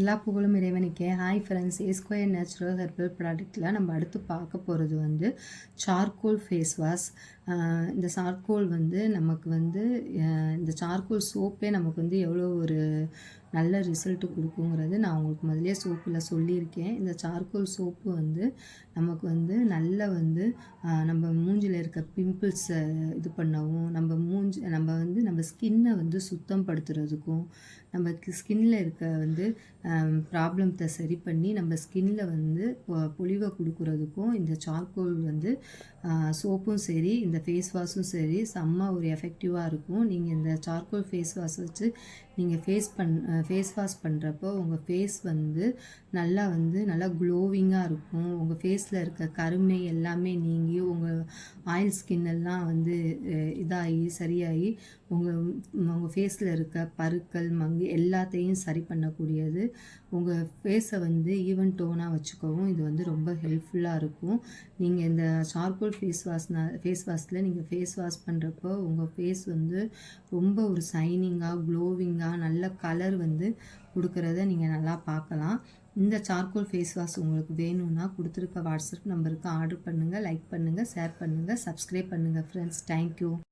எல்லா புகழும் இறைவனுக்கே. Hi friends, square natural herbal ப்ராடக்ட்டில் நம்ம அடுத்து பார்க்க போகிறது வந்து சார்கோல் ஃபேஸ் வாஷ். இந்த சார்கோல் வந்து நமக்கு வந்து இந்த சார்கோல் சோப்பே நமக்கு வந்து எவ்வளோ ஒரு நல்ல ரிசல்ட்டு கொடுக்குங்கிறது நான் உங்களுக்கு முதலே சோப்பில் சொல்லியிருக்கேன். இந்த சார்கோல் சோப்பு வந்து நமக்கு வந்து நல்ல வந்து நம்ம மூஞ்சில் இருக்க பிம்பிள்ஸை இது பண்ணவும், நம்ம வந்து நம்ம ஸ்கின்னை வந்து சுத்தம் படுத்துறதுக்கும், நம்ம ஸ்கின்னில் இருக்க வந்து ப்ராப்ளத்தை சரி பண்ணி நம்ம ஸ்கின்னில் வந்து பொலிவை கொடுக்குறதுக்கும் இந்த சார்கோல் வந்து சோப்பும் சரி, இந்த ஃபேஸ் வாஷும் சரி செம்ம ஒரு எஃபெக்டிவாக இருக்கும். நீங்கள் இந்த சார்கோல் ஃபேஸ் வாஷ் வச்சு நீங்கள் ஃபேஸ் வாஷ் பண்ணுறப்போ உங்கள் ஃபேஸ் வந்து நல்லா க்ளோவிங்காக இருக்கும். உங்கள் ஃபேஸில் இருக்க கருமை எல்லாமே நீங்கி உங்கள் ஆயில் ஸ்கின் எல்லாம் வந்து இதாகி சரியாகி உங்கள் ஃபேஸில் இருக்க பருக்கள் மங்கு எல்லாத்தையும் சரி பண்ணக்கூடியது. உங்கள் ஃபேஸை வந்து ஈவன் டோனாக வச்சுக்கவும் இது வந்து ரொம்ப ஹெல்ப்ஃபுல்லாக இருக்கும். நீங்கள் இந்த சார்கோல் ஃபேஸ் வாஷில் நீங்கள் ஃபேஸ் வாஷ் பண்ணுறப்போ உங்கள் ஃபேஸ் வந்து ரொம்ப ஒரு ஷைனிங்காக க்ளோவிங்காக நல்ல கலர் வந்து கொடுக்குறத நீங்கள் நல்லா பார்க்கலாம். இந்த சார்கோல் ஃபேஸ் வாஷ் உங்களுக்கு வேணும்னா கொடுத்துருக்க வாட்ஸ்அப் நம்பருக்கு ஆர்டர் பண்ணுங்கள், லைக் பண்ணுங்கள், ஷேர் பண்ணுங்கள், சப்ஸ்கிரைப் பண்ணுங்கள் ஃப்ரெண்ட்ஸ். தேங்க்யூ.